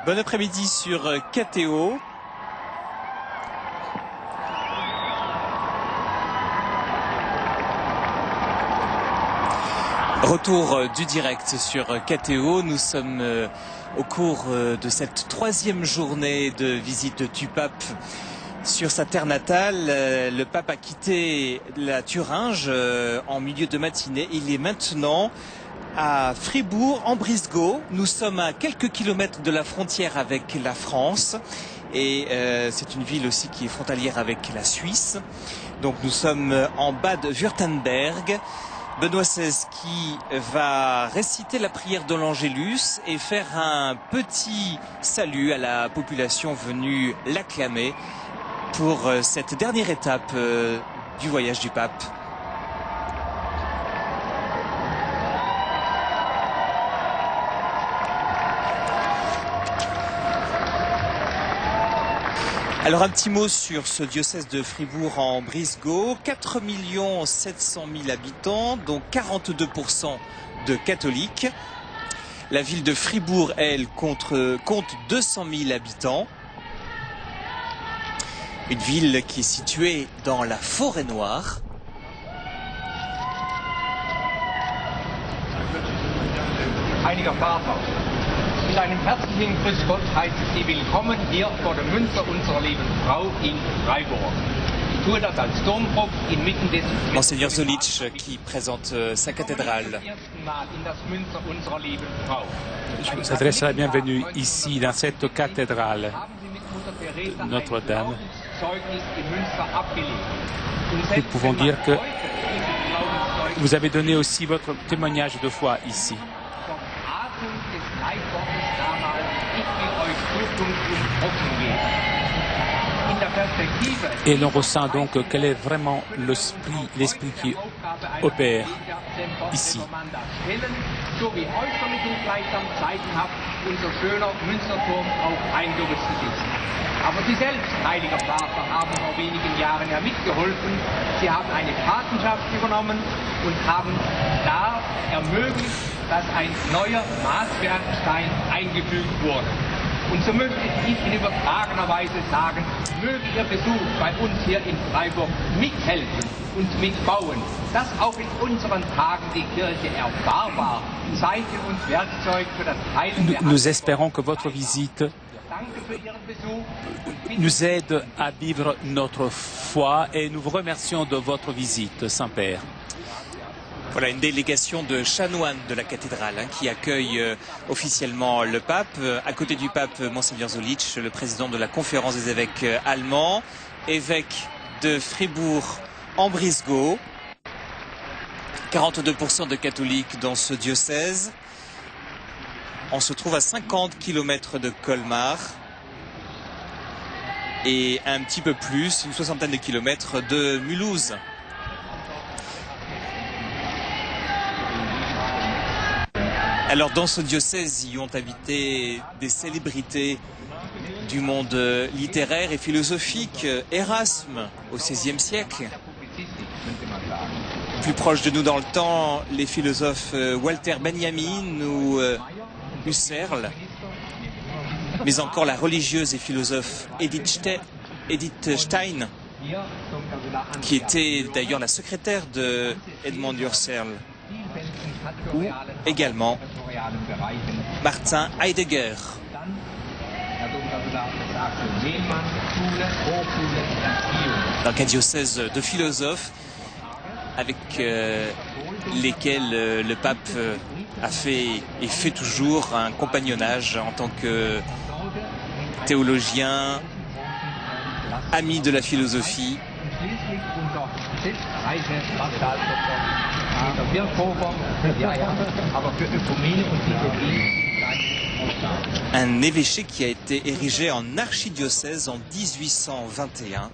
Bon après-midi sur KTO. Retour du direct sur KTO. Nous sommes au cours de cette troisième journée de visite du pape sur sa terre natale. Le pape a quitté la Thuringe en milieu de matinée. Il est maintenant à Fribourg, en Brisgau. Nous sommes à quelques kilomètres de la frontière avec la France. Et c'est une ville aussi qui est frontalière avec la Suisse. Donc nous sommes en Bade-Württemberg. Benoît XVI qui va réciter la prière de l'Angélus et faire un petit salut à la population venue l'acclamer pour cette dernière étape du voyage du pape. Alors un petit mot sur ce diocèse de Fribourg en Brisgau, 4 700 000 habitants, dont 42% de catholiques. La ville de Fribourg, elle, compte 200 000 habitants. Une ville qui est située dans la Forêt Noire. Heiliger Vater, mit einem herzlichen Grüß Gott heiße ich Sie willkommen hier vor der Münze unserer lieben Frau in Freiburg. Ich tue das als Dompropst inmitten des Monseigneur Zolich qui présente sa cathédrale. Je vous adresse la bienvenue ici dans cette cathédrale de Notre-Dame. Nous pouvons dire que vous avez donné aussi votre témoignage de foi ici. Et l'on ressent donc quel est vraiment l'esprit qui opère ici. Aber Sie selbst, Heiliger Vater, haben vor wenigen Jahren ja mitgeholfen. Sie haben eine Patenschaft übernommen und haben da ermöglicht, dass ein neuer Maßwerkstein eingefügt wurde. Und so möchte ich in übertragener Weise sagen, möge Ihr Besuch bei uns hier in Freiburg mithelfen und mitbauen, dass auch in unseren Tagen die Kirche erfahrbar Zeichen und Werkzeug für das Heilen der Nous espérons que votre visite nous aide à vivre notre foi et nous vous remercions de votre visite, Saint-Père. Voilà une délégation de chanoines de la cathédrale qui accueille officiellement le pape. À côté du pape, Monseigneur Zolich, le président de la conférence des évêques allemands, évêque de Fribourg en Brisgau. 42% de catholiques dans ce diocèse. On se trouve à 50 km de Colmar et un petit peu plus, une soixantaine de kilomètres de Mulhouse. Alors dans ce diocèse y ont habité des célébrités du monde littéraire et philosophique. Erasme au XVIe siècle. Plus proche de nous dans le temps, les philosophes Walter Benjamin ou Husserl, mais encore la religieuse et philosophe Edith Stein, qui était d'ailleurs la secrétaire de Edmund Husserl, ou également Martin Heidegger. Donc un diocèse de philosophes avec lesquels le pape a fait et fait toujours un compagnonnage en tant que théologien, ami de la philosophie. Un évêché qui a été érigé en archidiocèse en 1821.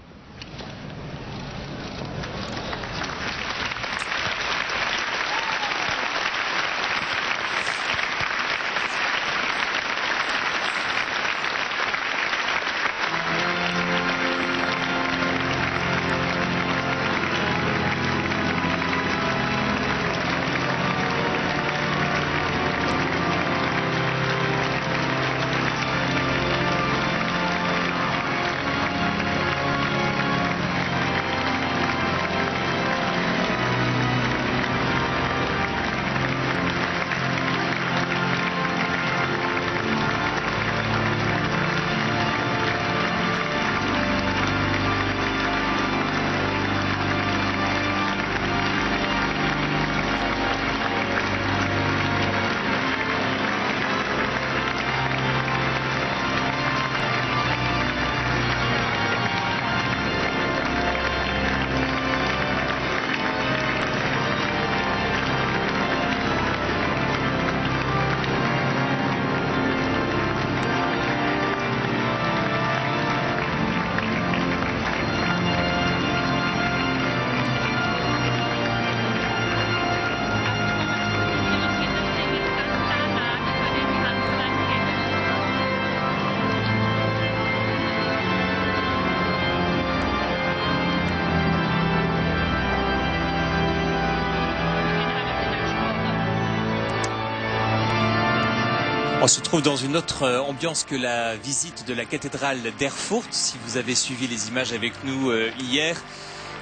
On se trouve dans une autre ambiance que la visite de la cathédrale d'Erfurt. Si vous avez suivi les images avec nous hier,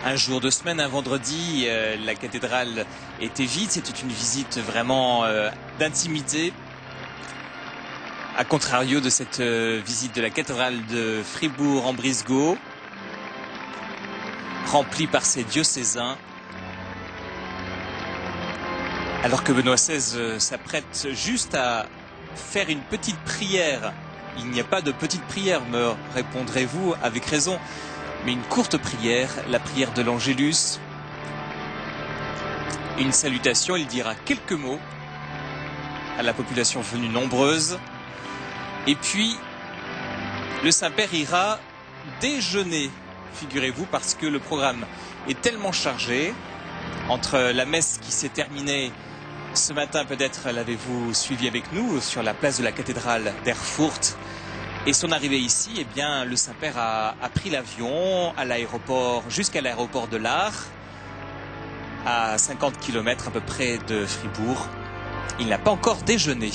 un jour de semaine, un vendredi, la cathédrale était vide. C'était une visite vraiment d'intimité. A contrario de cette visite de la cathédrale de Fribourg-en-Brisgau, remplie par ses diocésains. Alors que Benoît XVI s'apprête juste à faire une petite prière. Il n'y a pas de petite prière, me répondrez-vous avec raison, mais une courte prière, la prière de l'Angélus. Une salutation, il dira quelques mots à la population venue nombreuse. Et puis, le Saint-Père ira déjeuner, figurez-vous, parce que le programme est tellement chargé. Entre la messe qui s'est terminée ce matin, peut-être l'avez-vous suivi avec nous, sur la place de la cathédrale d'Erfurt, et son arrivée ici, eh bien, le Saint-Père a pris l'avion à l'aéroport, jusqu'à l'aéroport de Lahr, à 50 km à peu près de Fribourg. Il n'a pas encore déjeuné.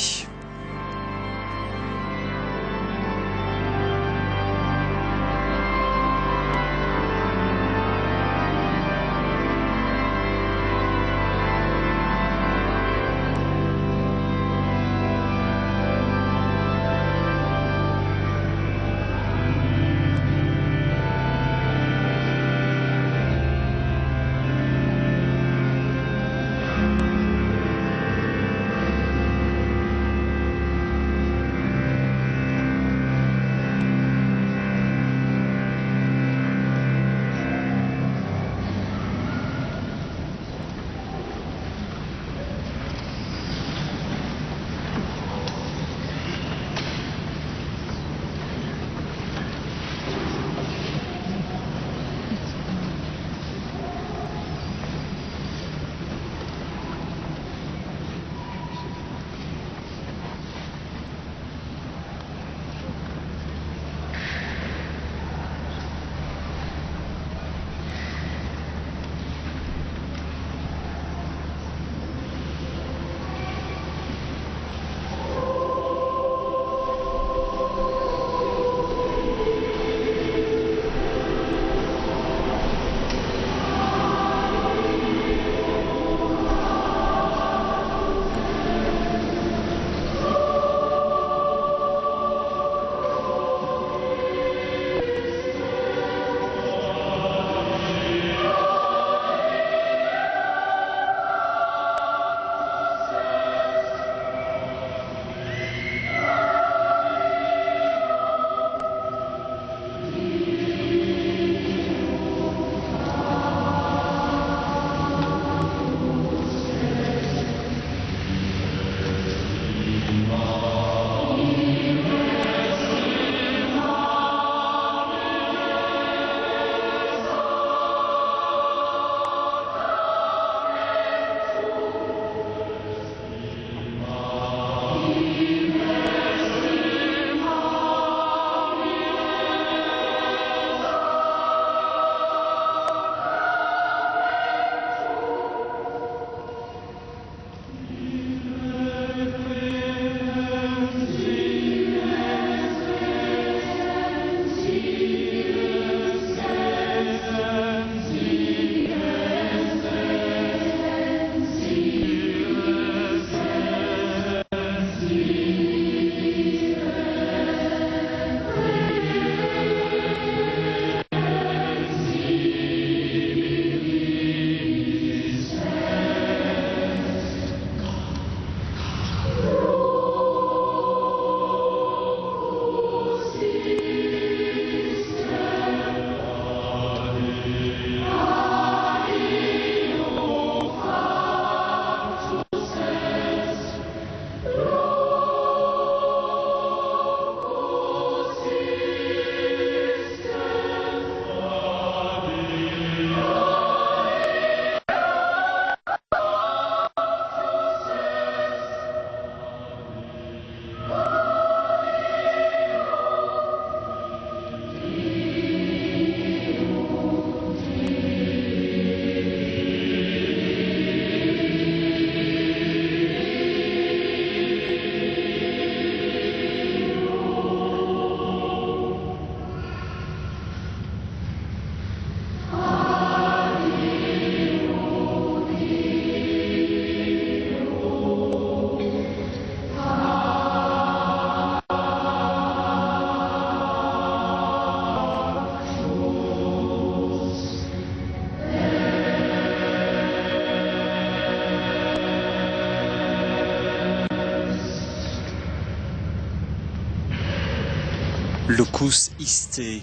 Locus iste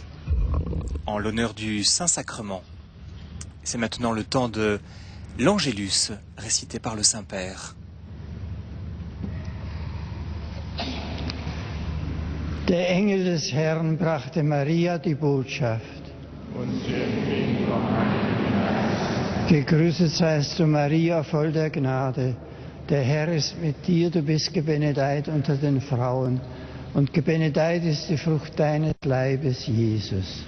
en l'honneur du Saint-Sacrement. C'est maintenant le temps de l'Angélus récité par le Saint-Père. Der Engel des Herrn brachte Maria die Botschaft. Gegrüßet seist du, Maria, voll der Gnade. Der Herr ist mit dir, du bist gebenedeit unter den Frauen. Und gebenedeit ist die Frucht deines Leibes, Jesus.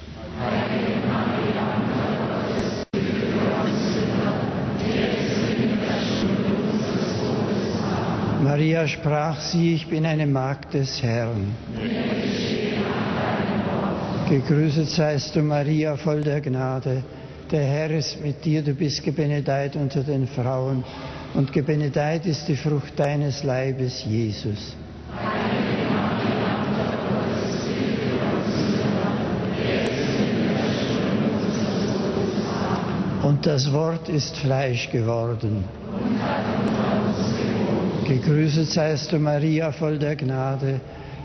Maria sprach, sieh, ich bin eine Magd des Herrn. Gegrüßet seist du, Maria, voll der Gnade. Der Herr ist mit dir, du bist gebenedeit unter den Frauen. Und gebenedeit ist die Frucht deines Leibes, Jesus. Und das Wort ist Fleisch geworden. Gegrüßet seist du, Maria, voll der Gnade.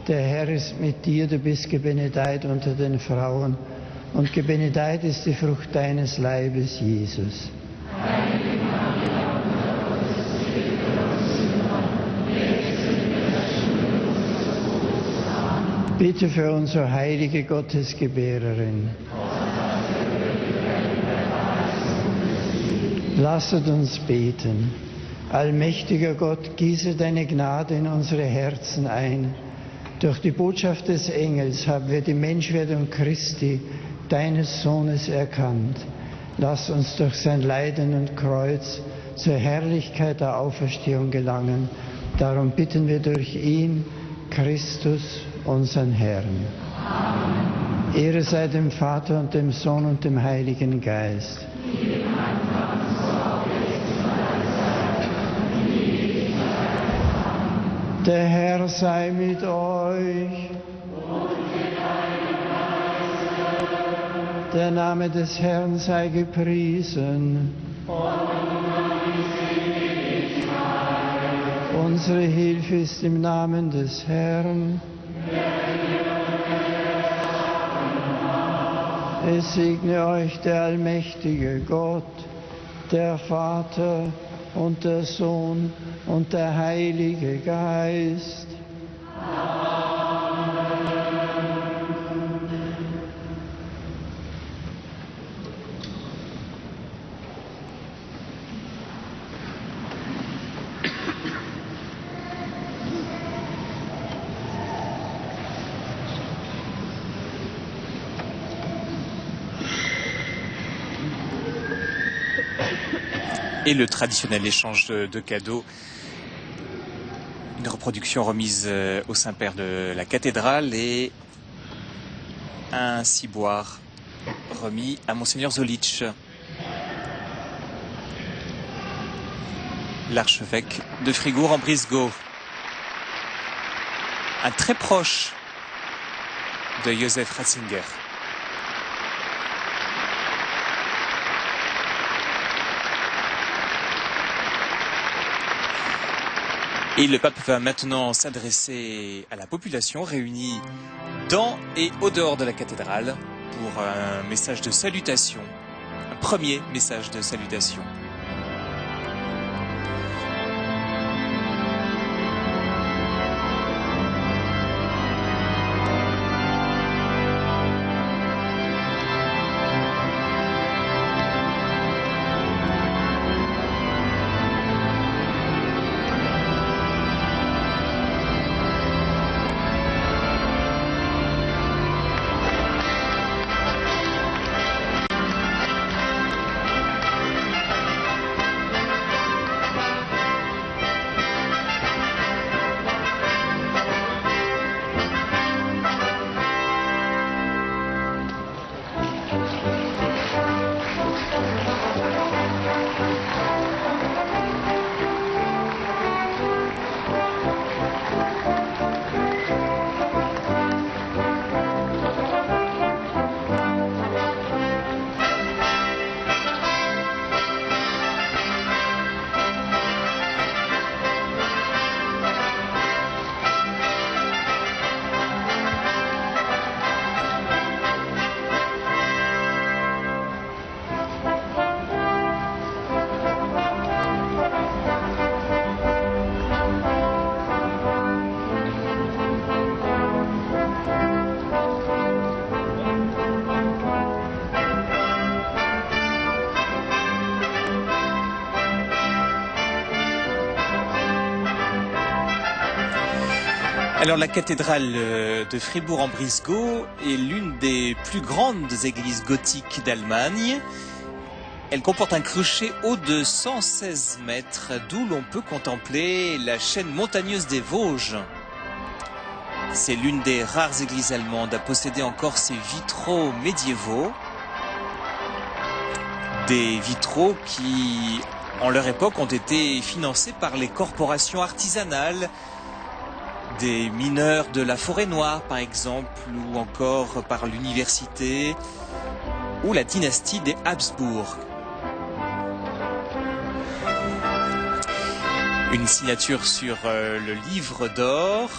Der Herr ist mit dir, du bist gebenedeit unter den Frauen. Und gebenedeit ist die Frucht deines Leibes, Jesus. Bitte für uns, o heilige Gottesgebärerin. Lasset uns beten. Allmächtiger Gott, gieße deine Gnade in unsere Herzen ein. Durch die Botschaft des Engels haben wir die Menschwerdung Christi, deines Sohnes, erkannt. Lass uns durch sein Leiden und Kreuz zur Herrlichkeit der Auferstehung gelangen. Darum bitten wir durch ihn, Christus, unseren Herrn. Amen. Ehre sei dem Vater und dem Sohn und dem Heiligen Geist. Der Herr sei mit euch. Der Name des Herrn sei gepriesen. Unsere Hilfe ist im Namen des Herrn. Es segne euch der allmächtige Gott, der Vater und der Sohn und der Heilige Geist. Et le traditionnel échange de cadeaux, une reproduction remise au Saint-Père de la cathédrale et un ciboire remis à Monseigneur Zolich, l'archevêque de Fribourg en Brisgau, un très proche de Joseph Ratzinger. Et le pape va maintenant s'adresser à la population réunie dans et au dehors de la cathédrale pour un message de salutation, un premier message de salutation. Alors la cathédrale de Fribourg-en-Brisgau est l'une des plus grandes églises gothiques d'Allemagne. Elle comporte un clocher haut de 116 mètres, d'où l'on peut contempler la chaîne montagneuse des Vosges. C'est l'une des rares églises allemandes à posséder encore ces vitraux médiévaux. Des vitraux qui, en leur époque, ont été financés par les corporations artisanales, des mineurs de la Forêt-Noire, par exemple, ou encore par l'université, ou la dynastie des Habsbourg. Une signature sur le livre d'or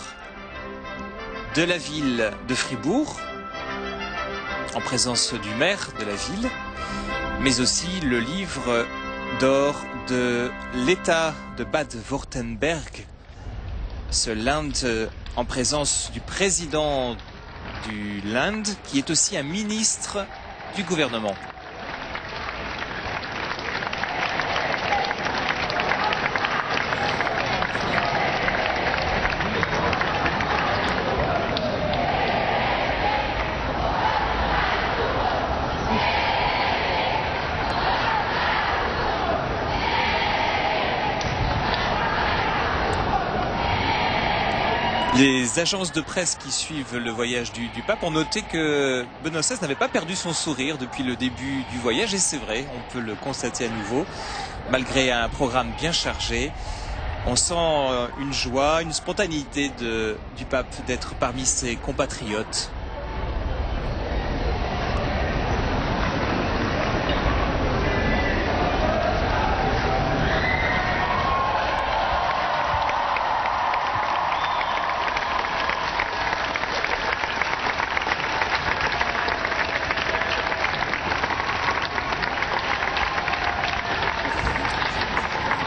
de la ville de Fribourg, en présence du maire de la ville, mais aussi le livre d'or de l'État de Bade-Württemberg, ce Land en présence du président du Land, qui est aussi un ministre du gouvernement. Les agences de presse qui suivent le voyage du pape ont noté que Benoît XVI n'avait pas perdu son sourire depuis le début du voyage, et c'est vrai, on peut le constater à nouveau, malgré un programme bien chargé. On sent une joie, une spontanéité du pape d'être parmi ses compatriotes.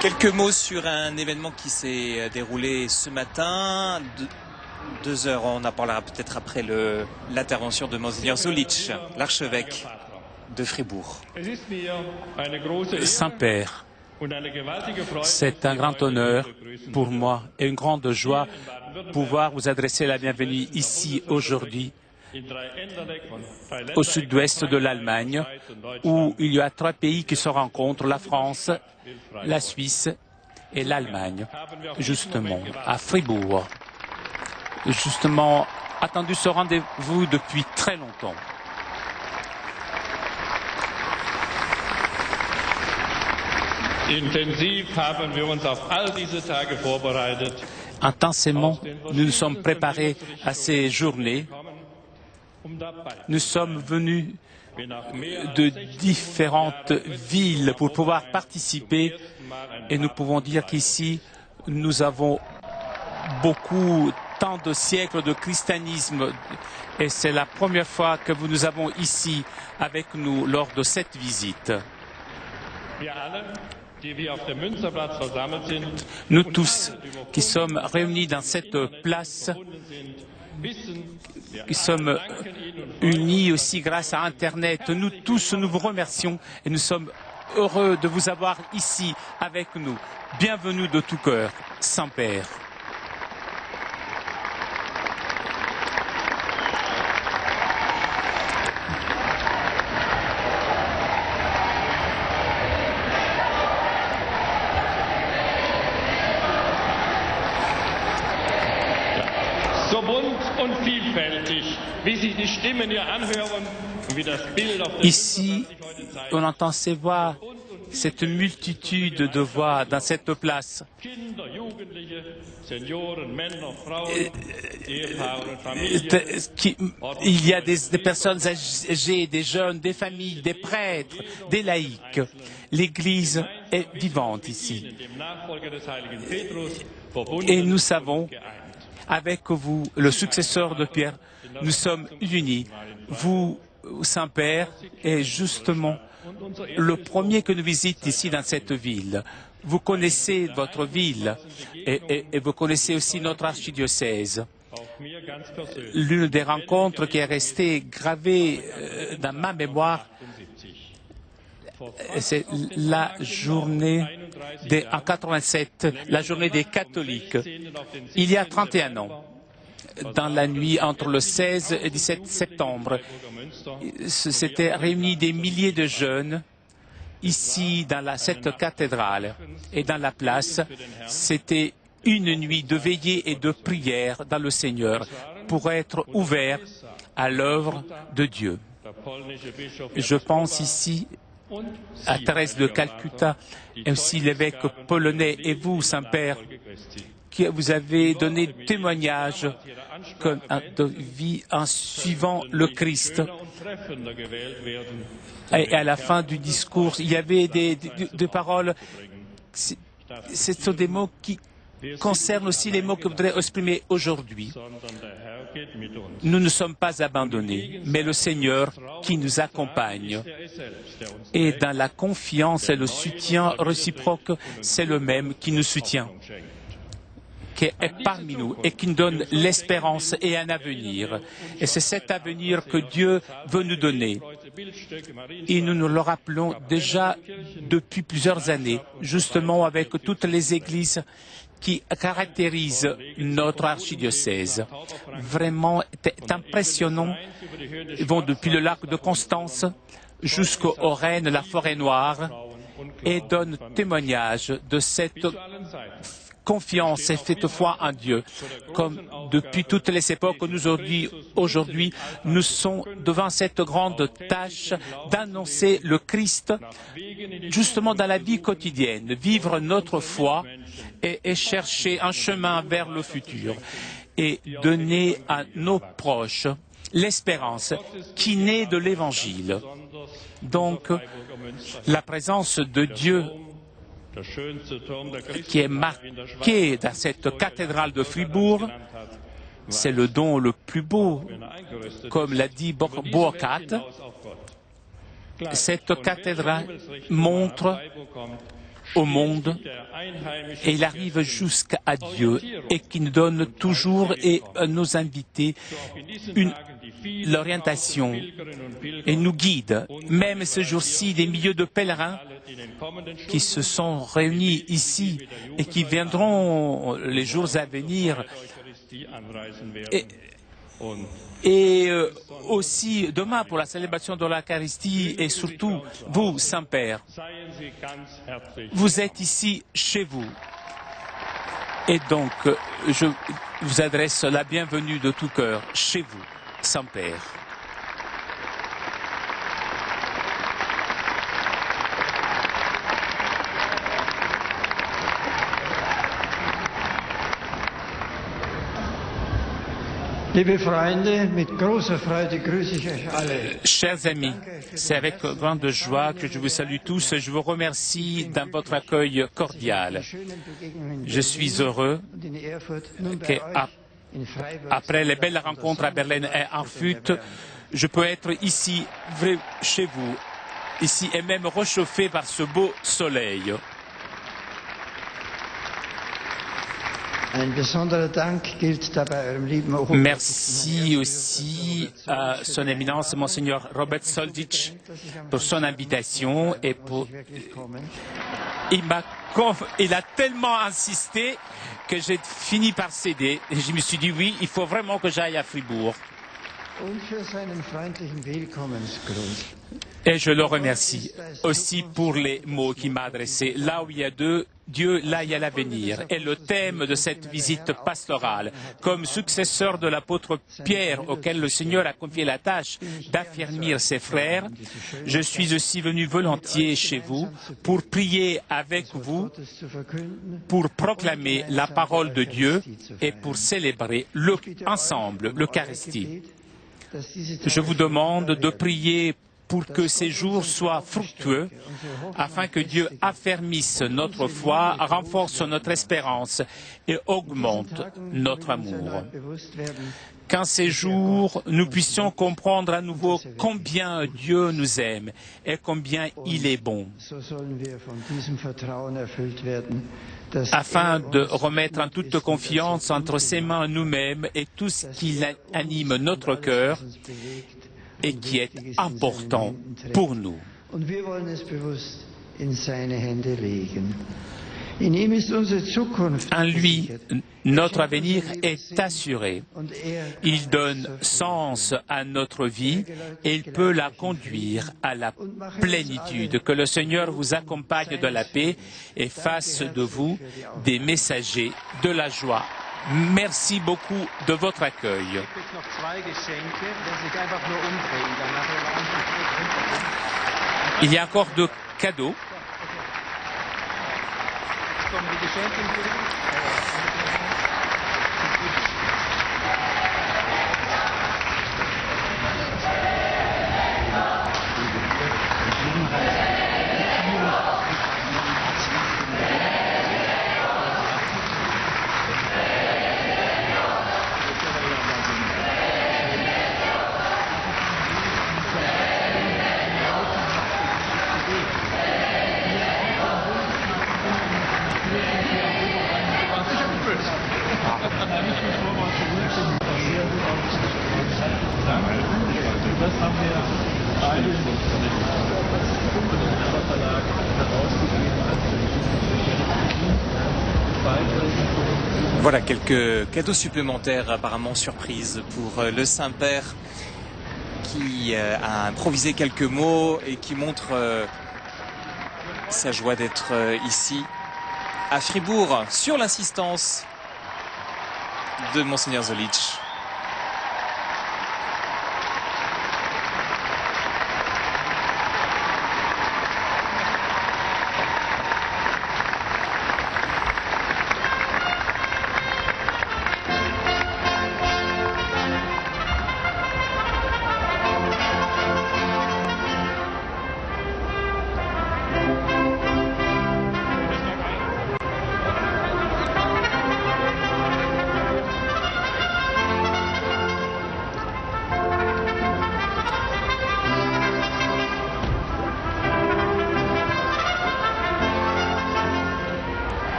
Quelques mots sur un événement qui s'est déroulé ce matin. 2 heures, on en parlera peut-être après l'intervention de Monseigneur Zolich, l'archevêque de Fribourg. Saint-Père, c'est un grand honneur pour moi et une grande joie pouvoir vous adresser la bienvenue ici aujourd'hui, au sud-ouest de l'Allemagne, où il y a 3 pays qui se rencontrent, la France, la Suisse et l'Allemagne, justement, à Fribourg. Justement, attendu ce rendez-vous depuis très longtemps. Intensément, nous nous sommes préparés à ces journées. Nous sommes venus de différentes villes pour pouvoir participer, et nous pouvons dire qu'ici, nous avons tant de siècles de christianisme, et c'est la première fois que nous avons ici avec nous lors de cette visite. Nous tous qui sommes réunis dans cette place, qui sommes unis aussi grâce à Internet, nous tous nous vous remercions et nous sommes heureux de vous avoir ici avec nous. Bienvenue de tout cœur, Saint-Père. Ici, on entend ces voix, cette multitude de voix dans cette place. Il y a des personnes âgées, des jeunes, des familles, des prêtres, des laïcs. L'Église est vivante ici. Et nous savons, avec vous, le successeur de Pierre, nous sommes unis. Vous, Saint-Père, est justement le premier que nous visite ici dans cette ville. Vous connaissez votre ville et vous connaissez aussi notre archidiocèse. L'une des rencontres qui est restée gravée dans ma mémoire, c'est la journée en 87, la journée des catholiques, il y a 31 ans. dans la nuit entre le 16 et 17 septembre. S'étaient réunis des milliers de jeunes ici dans cette cathédrale et dans la place. C'était une nuit de veillée et de prière dans le Seigneur pour être ouvert à l'œuvre de Dieu. Je pense ici à Thérèse de Calcutta et aussi l'évêque polonais et vous, Saint-Père, qui vous avez donné témoignage de vie en suivant le Christ. Et à la fin du discours, il y avait des paroles, ce sont des mots qui concernent aussi les mots que je voudrais exprimer aujourd'hui. Nous ne sommes pas abandonnés, mais le Seigneur qui nous accompagne. Et dans la confiance et le soutien réciproque, c'est le même qui nous soutient, qui est parmi nous et qui nous donne l'espérance et un avenir. Et c'est cet avenir que Dieu veut nous donner. Et nous nous le rappelons déjà depuis plusieurs années, justement avec toutes les églises qui caractérisent notre archidiocèse. Vraiment, c'est impressionnant. Ils vont depuis le lac de Constance jusqu'au Rennes, la forêt noire, et donnent témoignage de cette confiance et cette foi en Dieu. Comme depuis toutes les époques, aujourd'hui, nous sommes devant cette grande tâche d'annoncer le Christ justement dans la vie quotidienne, vivre notre foi et chercher un chemin vers le futur et donner à nos proches l'espérance qui naît de l'Évangile. Donc, la présence de Dieu qui est marqué dans cette cathédrale de Fribourg, c'est le don le plus beau, comme l'a dit Burkhardt. Cette cathédrale montre au monde et il arrive jusqu'à Dieu et qui nous donne toujours et à nos invités l'orientation et nous guide. Même ce jour-ci, des milliers de pèlerins qui se sont réunis ici et qui viendront les jours à venir et aussi demain pour la célébration de l'Eucharistie et surtout vous, Saint-Père, vous êtes ici chez vous. Et donc, je vous adresse la bienvenue de tout cœur chez vous, Saint-Père. Liebe Freunde, mit großer Freude grüße ich euch alle. Chers amis, c'est avec grande joie que je vous salue tous. Je vous remercie dans votre accueil cordial. Je suis heureux qu'après les belles rencontres à Berlin et à Erfurt, je peux être ici, chez vous, ici et même réchauffé par ce beau soleil. Merci aussi à son éminence, Monseigneur Robert Soldic, pour son invitation et pour... Il a tellement insisté que j'ai fini par céder et je me suis dit oui, il faut vraiment que j'aille à Fribourg. Et je le remercie aussi pour les mots qu'il m'a adressés. Là où il y a Dieu, là il y a l'avenir. Et le thème de cette visite pastorale, comme successeur de l'apôtre Pierre, auquel le Seigneur a confié la tâche d'affermir ses frères, je suis aussi venu volontiers chez vous pour prier avec vous, pour proclamer la parole de Dieu et pour célébrer ensemble l'Eucharistie. Je vous demande de prier pour que ces jours soient fructueux, afin que Dieu affermisse notre foi, renforce notre espérance et augmente notre amour. Qu'en ces jours, nous puissions comprendre à nouveau combien Dieu nous aime et combien il est bon, afin de remettre en toute confiance entre ses mains nous-mêmes et tout ce qui anime notre cœur et qui est important pour nous. En lui, notre avenir est assuré. Il donne sens à notre vie et il peut la conduire à la plénitude. Que le Seigneur vous accompagne de la paix et fasse de vous des messagers de la joie. Merci beaucoup de votre accueil. Il y a encore deux cadeaux. Voilà quelques cadeaux supplémentaires apparemment surprises pour le Saint-Père qui a improvisé quelques mots et qui montre sa joie d'être ici à Fribourg sur l'insistance de Monseigneur Zolich.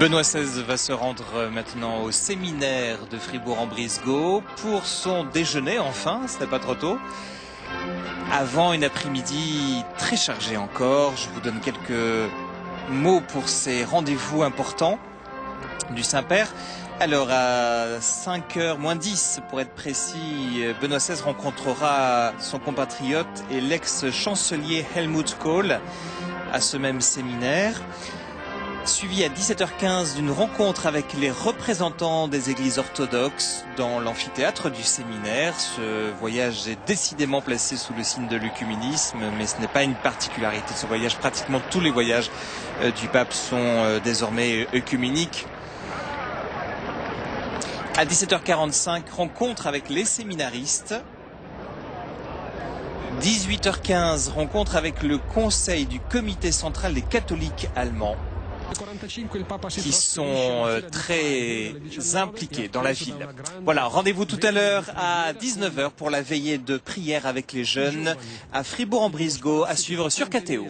Benoît XVI va se rendre maintenant au séminaire de Fribourg-en-Brisgau pour son déjeuner, enfin, ce n'est pas trop tôt. Avant une après-midi très chargée encore, je vous donne quelques mots pour ces rendez-vous importants du Saint-Père. Alors à 5h moins 10 pour être précis, Benoît XVI rencontrera son compatriote et l'ex-chancelier Helmut Kohl à ce même séminaire. Suivi à 17h15 d'une rencontre avec les représentants des églises orthodoxes dans l'amphithéâtre du séminaire. Ce voyage est décidément placé sous le signe de l'œcuménisme, mais ce n'est pas une particularité de ce voyage. Pratiquement tous les voyages du pape sont désormais œcuméniques. À 17h45, rencontre avec les séminaristes. 18h15, rencontre avec le conseil du comité central des catholiques allemands, qui sont très impliqués dans la ville. Voilà, rendez-vous tout à l'heure à 19h pour la veillée de prière avec les jeunes à Fribourg-en-Brisgau, à suivre sur KTO.